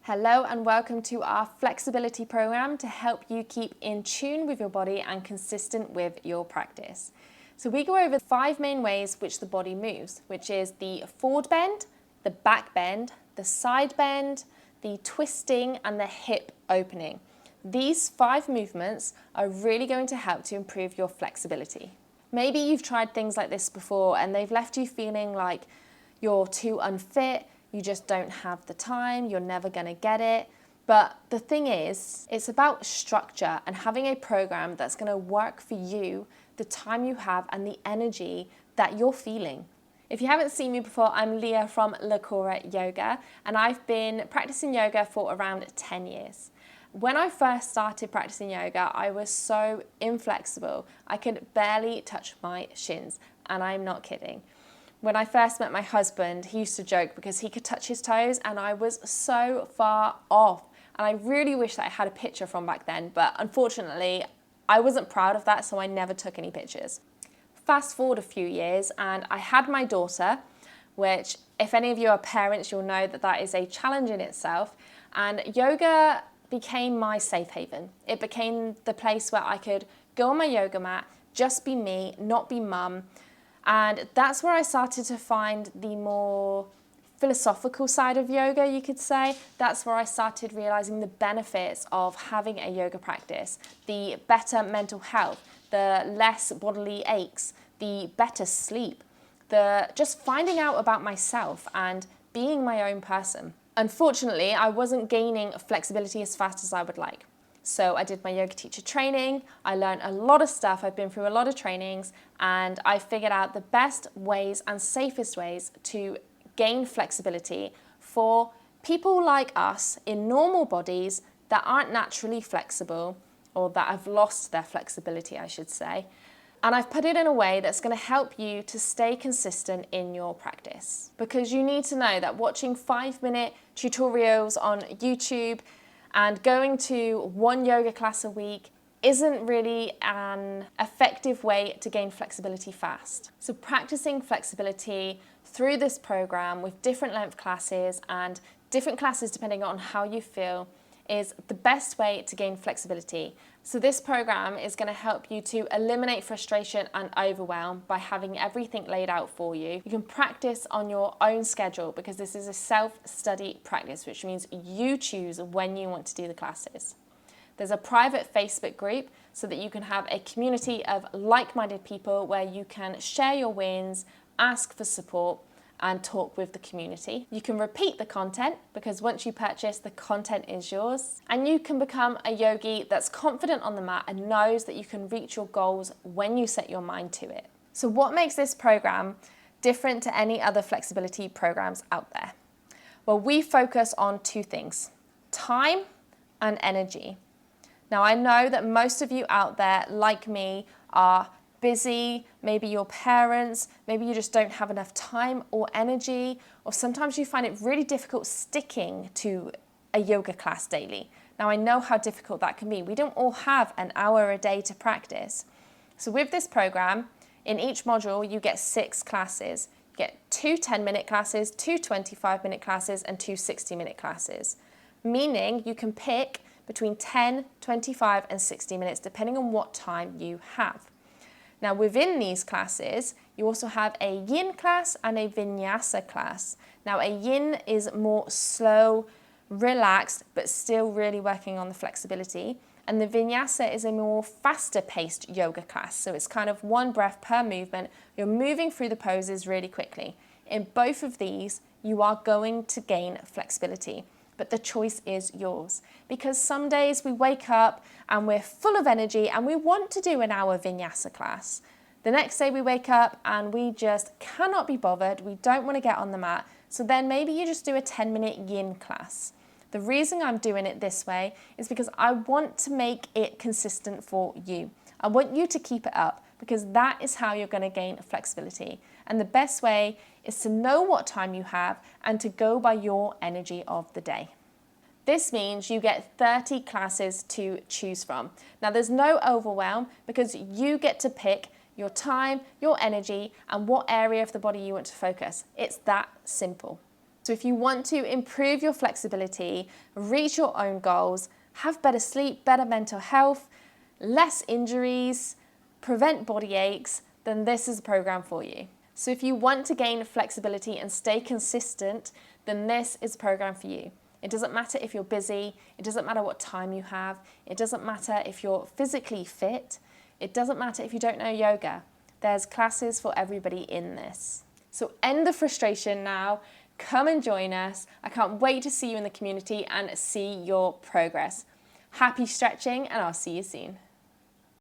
Hello and welcome to our flexibility program to help you keep in tune with your body and consistent with your practice. So we go over 5 main ways which the body moves, which is the forward bend, the back bend, the side bend, the twisting and the hip opening. These 5 movements are really going to help to improve your flexibility. Maybe you've tried things like this before and they've left you feeling like you're too unfit, you just don't have the time, you're never going to get it. But the thing is, it's about structure and having a program that's going to work for you, the time you have and the energy that you're feeling. If you haven't seen me before, I'm Leah from Lakora Yoga, and I've been practicing yoga for around 10 years. When I first started practicing yoga, I was so inflexible. I could barely touch my shins, and I'm not kidding. When I first met my husband, he used to joke because he could touch his toes and I was so far off. And I really wish that I had a picture from back then, but unfortunately, I wasn't proud of that, so I never took any pictures. Fast forward a few years and I had my daughter, which if any of you are parents, you'll know that that is a challenge in itself. And yoga became my safe haven. It became the place where I could go on my yoga mat, just be me, not be mum. And that's where I started to find the more philosophical side of yoga, you could say. That's where I started realizing the benefits of having a yoga practice, the better mental health, the less bodily aches, the better sleep, the just finding out about myself and being my own person. Unfortunately, I wasn't gaining flexibility as fast as I would like. So I did my yoga teacher training, I learned a lot of stuff, I've been through a lot of trainings, and I figured out the best ways and safest ways to gain flexibility for people like us in normal bodies that aren't naturally flexible, or that have lost their flexibility, I should say. And I've put it in a way that's going to help you to stay consistent in your practice. Because you need to know that watching 5-minute tutorials on YouTube and going to one yoga class a week isn't really an effective way to gain flexibility fast. So practicing flexibility through this program with different length classes and different classes depending on how you feel is the best way to gain flexibility. So this program is going to help you to eliminate frustration and overwhelm by having everything laid out for you. You can practice on your own schedule because this is a self-study practice, which means you choose when you want to do the classes. There's a private Facebook group so that you can have a community of like-minded people where you can share your wins, ask for support, and talk with the community. You can repeat the content because once you purchase, the content is yours. And you can become a yogi that's confident on the mat and knows that you can reach your goals when you set your mind to it. So what makes this program different to any other flexibility programs out there? Well, we focus on 2 things, time and energy. Now, I know that most of you out there, like me, are busy, maybe your parents, maybe you just don't have enough time or energy, or sometimes you find it really difficult sticking to a yoga class daily. Now I know how difficult that can be. We don't all have an hour a day to practice. So with this program, in each module you get 6 classes. You get 2 10-minute classes, 2 25-minute classes, and 2 60-minute classes. Meaning you can pick between 10, 25, and 60 minutes depending on what time you have. Now within these classes, you also have a yin class and a vinyasa class. Now a yin is more slow, relaxed, but still really working on the flexibility. And the vinyasa is a more faster paced yoga class. So it's kind of 1 breath per movement. You're moving through the poses really quickly. In both of these, you are going to gain flexibility. But the choice is yours. Because some days we wake up and we're full of energy and we want to do an hour vinyasa class. The next day we wake up and we just cannot be bothered, we don't want to get on the mat, so then maybe you just do a 10-minute yin class. The reason I'm doing it this way is because I want to make it consistent for you. I want you to keep it up because that is how you're going to gain flexibility. And the best way is to know what time you have and to go by your energy of the day. This means you get 30 classes to choose from. Now there's no overwhelm because you get to pick your time, your energy, and what area of the body you want to focus. It's that simple. So if you want to improve your flexibility, reach your own goals, have better sleep, better mental health, less injuries, prevent body aches, then this is a program for you. So if you want to gain flexibility and stay consistent, then this is a program for you. It doesn't matter if you're busy, it doesn't matter what time you have, it doesn't matter if you're physically fit, it doesn't matter if you don't know yoga. There's classes for everybody in this. So end the frustration now, come and join us. I can't wait to see you in the community and see your progress. Happy stretching, and I'll see you soon.